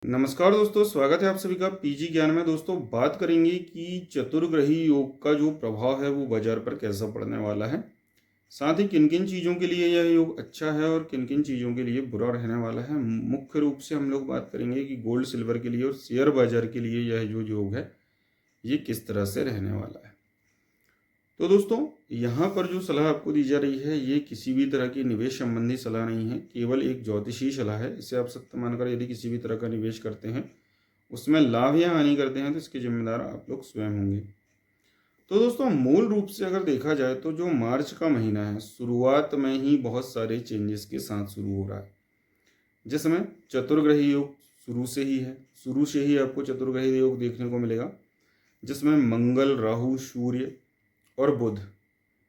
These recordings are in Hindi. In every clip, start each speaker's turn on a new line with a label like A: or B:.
A: नमस्कार दोस्तों, स्वागत है आप सभी का पीजी ज्ञान में। दोस्तों, बात करेंगे कि चतुर्ग्रही योग का जो प्रभाव है वो बाजार पर कैसा पड़ने वाला है, साथ ही किन किन चीज़ों के लिए यह योग अच्छा है और किन किन चीज़ों के लिए बुरा रहने वाला है। मुख्य रूप से हम लोग बात करेंगे कि गोल्ड सिल्वर के लिए और शेयर बाजार के लिए यह जो योग है ये किस तरह से रहने वाला है। तो दोस्तों, यहाँ पर जो सलाह आपको दी जा रही है ये किसी भी तरह की निवेश संबंधी सलाह नहीं है, केवल एक ज्योतिषी सलाह है। इसे आप सत्य मानकर यदि किसी भी तरह का निवेश करते हैं, उसमें लाभ या हानि करते हैं, तो इसके जिम्मेदार आप लोग स्वयं होंगे। तो दोस्तों, मूल रूप से अगर देखा जाए तो जो मार्च का महीना है शुरुआत में ही बहुत सारे चेंजेस के साथ शुरू हो रहा है, जिसमें चतुर्ग्रही योग शुरू से ही आपको चतुर्ग्रही योग देखने को मिलेगा, जिसमें मंगल, राहु, सूर्य और बुध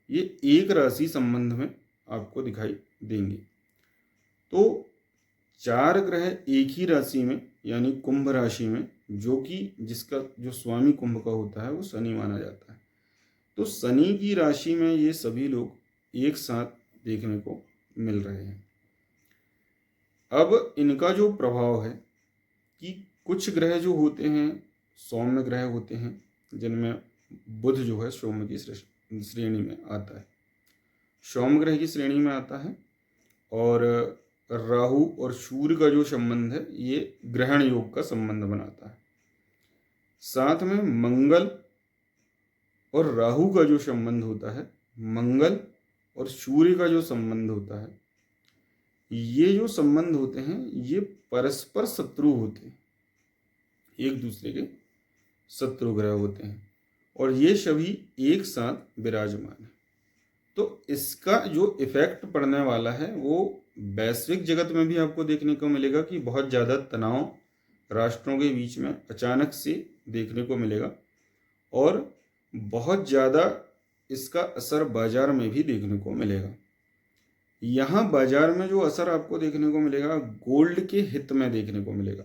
A: ये एक राशि संबंध में आपको दिखाई देंगे। तो चार ग्रह एक ही राशि में यानी कुंभ राशि में, जो कि जिसका जो स्वामी कुंभ का होता है वो शनि माना जाता है। तो शनि की राशि में ये सभी लोग एक साथ देखने को मिल रहे हैं। अब इनका जो प्रभाव है कि कुछ ग्रह जो होते हैं सौम्य ग्रह होते हैं, जिनमें बुध जो है सौम्य की श्रेणी में आता है, सौम्य ग्रह की श्रेणी में आता है। और राहु और सूर्य का जो संबंध है ये ग्रहण योग का संबंध बनाता है। साथ में मंगल और राहु का जो संबंध होता है, मंगल और सूर्य का जो संबंध होता है, ये जो संबंध होते हैं ये परस्पर शत्रु होते हैं, एक दूसरे के शत्रु ग्रह होते हैं, और ये सभी एक साथ विराजमान है। तो इसका जो इफेक्ट पड़ने वाला है वो वैश्विक जगत में भी आपको देखने को मिलेगा कि बहुत ज़्यादा तनाव राष्ट्रों के बीच में अचानक से देखने को मिलेगा, और बहुत ज़्यादा इसका असर बाजार में भी देखने को मिलेगा। यहाँ बाजार में जो असर आपको देखने को मिलेगा गोल्ड के हित में देखने को मिलेगा,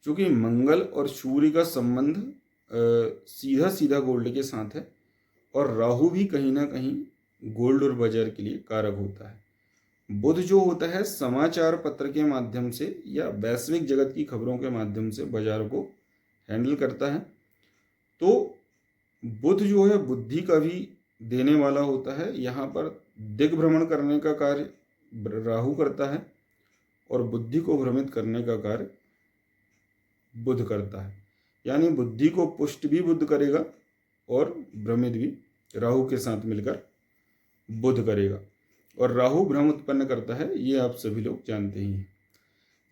A: क्योंकि मंगल और सूर्य का संबंध सीधा सीधा गोल्ड के साथ है, और राहु भी कहीं ना कहीं गोल्ड और बाजार के लिए कारक होता है। बुध जो होता है समाचार पत्र के माध्यम से या वैश्विक जगत की खबरों के माध्यम से बाजार को हैंडल करता है। तो बुध जो है बुद्धि का भी देने वाला होता है। यहाँ पर दिग्भ्रमण करने का कार्य राहु करता है और बुद्धि को भ्रमित करने का कार्य बुध करता है, यानी बुद्धि को पुष्ट भी बुध करेगा और भ्रमित भी राहु के साथ मिलकर बुध करेगा। और राहु भ्रम उत्पन्न करता है, ये आप सभी लोग जानते ही हैं।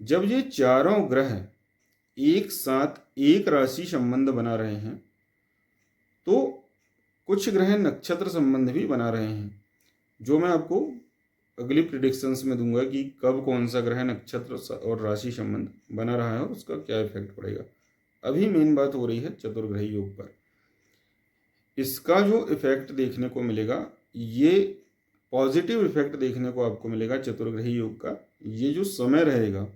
A: जब ये चारों ग्रह एक साथ एक राशि संबंध बना रहे हैं तो कुछ ग्रह नक्षत्र संबंध भी बना रहे हैं, जो मैं आपको अगली प्रिडिक्शंस में दूंगा कि कब कौन सा ग्रह नक्षत्र और राशि संबंध बना रहा है और उसका क्या इफेक्ट पड़ेगा। अभी मेन बात हो रही है चतुर्ग्रही योग पर। इसका जो इफेक्ट देखने को मिलेगा ये पॉजिटिव इफेक्ट देखने को आपको मिलेगा चतुर्ग्रही योग का। ये जो समय रहेगा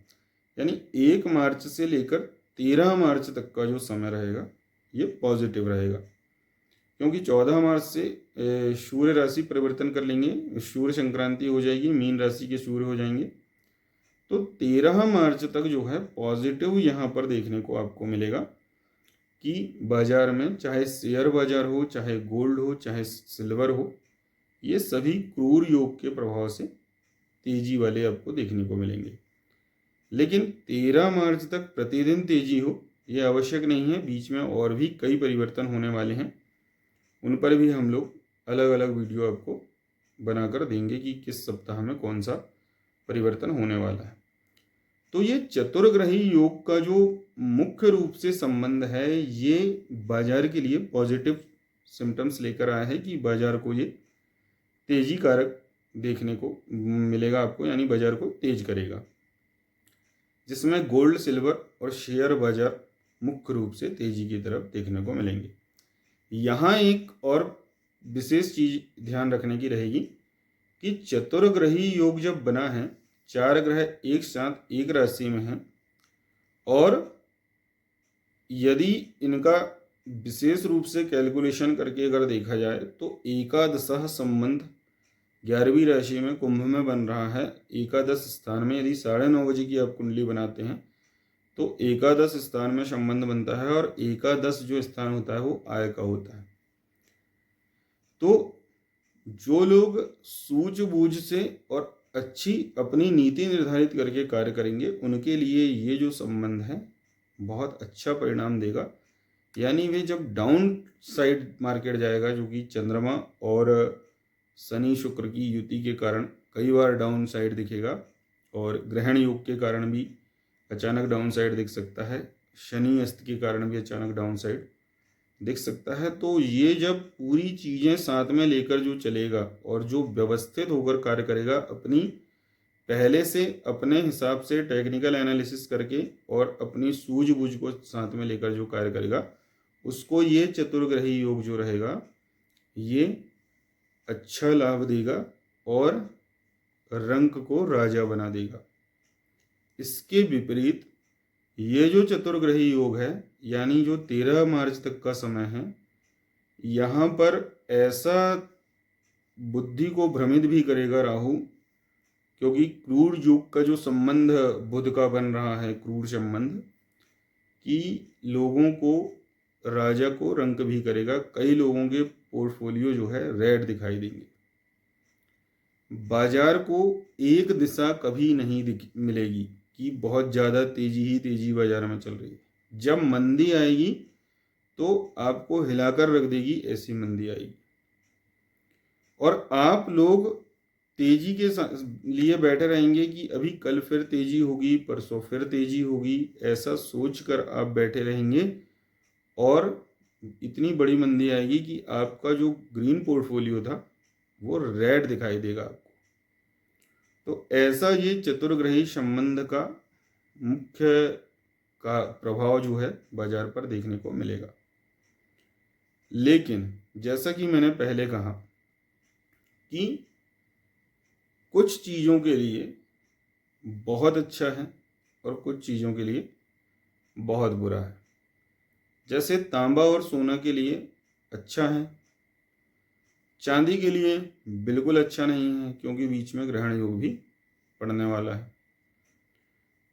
A: यानी 1 मार्च से लेकर 13 मार्च तक का जो समय रहेगा ये पॉजिटिव रहेगा, क्योंकि 14 मार्च से सूर्य राशि परिवर्तन कर लेंगे, सूर्य संक्रांति हो जाएगी, मीन राशि के सूर्य हो जाएंगे। तो 13 मार्च तक जो है पॉजिटिव यहाँ पर देखने को आपको मिलेगा कि बाजार में चाहे शेयर बाजार हो, चाहे गोल्ड हो, चाहे सिल्वर हो, ये सभी क्रूर योग के प्रभाव से तेजी वाले आपको देखने को मिलेंगे। लेकिन 13 मार्च तक प्रतिदिन तेजी हो ये आवश्यक नहीं है, बीच में और भी कई परिवर्तन होने वाले हैं। उन पर भी हम लोग अलग अलग वीडियो आपको बनाकर देंगे कि किस सप्ताह में कौन सा परिवर्तन होने वाला है। तो ये चतुर्ग्रही योग का जो मुख्य रूप से संबंध है ये बाजार के लिए पॉजिटिव सिम्टम्स लेकर आया है कि बाजार को ये तेजी कारक देखने को मिलेगा आपको, यानी बाजार को तेज करेगा, जिसमें गोल्ड, सिल्वर और शेयर बाजार मुख्य रूप से तेजी की तरफ देखने को मिलेंगे। यहाँ एक और विशेष चीज ध्यान रखने की रहेगी कि चतुर्ग्रही योग जब बना है, 4 ग्रह एक साथ एक राशि में हैं, और यदि इनका विशेष रूप से कैलकुलेशन करके अगर देखा जाए तो एकादशः संबंध 11वीं राशि में कुंभ में बन रहा है। एकादश स्थान में यदि 9:30 बजे की आप कुंडली बनाते हैं तो एकादश स्थान में संबंध बनता है और एकादश जो स्थान होता है वो आय का होता है। तो जो लोग सूझबूझ से और अच्छी अपनी नीति निर्धारित करके कार्य करेंगे उनके लिए ये जो संबंध है बहुत अच्छा परिणाम देगा। यानी वे जब डाउन साइड मार्केट जाएगा, जो कि चंद्रमा और शनि शुक्र की युति के कारण कई बार डाउन साइड दिखेगा और ग्रहण योग के कारण भी अचानक डाउन साइड दिख सकता है, शनि अस्त के कारण भी अचानक डाउन साइड दिख सकता है। तो ये जब पूरी चीज़ें साथ में लेकर जो चलेगा और जो व्यवस्थित होकर कार्य करेगा, अपनी पहले से अपने हिसाब से टेक्निकल एनालिसिस करके और अपनी सूझबूझ को साथ में लेकर जो कार्य करेगा, उसको ये चतुर्ग्रही योग जो रहेगा ये अच्छा लाभ देगा और रंक को राजा बना देगा। इसके विपरीत ये जो चतुर्ग्रही योग है, यानी जो 13 मार्च तक का समय है, यहाँ पर ऐसा बुद्धि को भ्रमित भी करेगा राहु, क्योंकि क्रूर योग का जो संबंध बुध का बन रहा है, क्रूर संबंध, कि लोगों को राजा को रंक भी करेगा। कई लोगों के पोर्टफोलियो जो है रेड दिखाई देंगे। बाजार को एक दिशा कभी नहीं मिलेगी कि बहुत ज़्यादा तेजी ही तेजी बाजार में चल रही है। जब मंदी आएगी तो आपको हिलाकर रख देगी, ऐसी मंदी आएगी। और आप लोग तेजी के लिए बैठे रहेंगे कि अभी कल फिर तेजी होगी, परसों फिर तेजी होगी, ऐसा सोचकर आप बैठे रहेंगे और इतनी बड़ी मंदी आएगी कि आपका जो ग्रीन पोर्टफोलियो था वो रेड दिखाई देगा आपको। तो ऐसा ये चतुर्ग्रही संबंध का मुख्य का प्रभाव जो है बाजार पर देखने को मिलेगा। लेकिन जैसा कि मैंने पहले कहा कि कुछ चीज़ों के लिए बहुत अच्छा है और कुछ चीज़ों के लिए बहुत बुरा है। जैसे तांबा और सोना के लिए अच्छा है, चांदी के लिए बिल्कुल अच्छा नहीं है, क्योंकि बीच में ग्रहण योग भी पड़ने वाला है।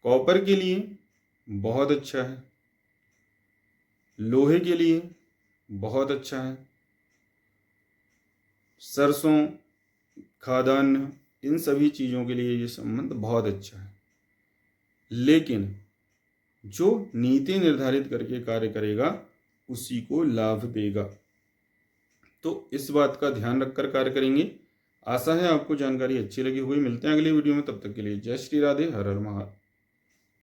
A: कॉपर के लिए बहुत अच्छा है, लोहे के लिए बहुत अच्छा है, सरसों, खाद्यान्न, इन सभी चीज़ों के लिए ये संबंध बहुत अच्छा है। लेकिन जो नीति निर्धारित करके कार्य करेगा उसी को लाभ देगा। तो इस बात का ध्यान रखकर कार्य करेंगे। आशा है आपको जानकारी अच्छी लगी होगी। मिलते हैं अगली वीडियो में, तब तक के लिए जय श्री राधे, हर हर महादेव।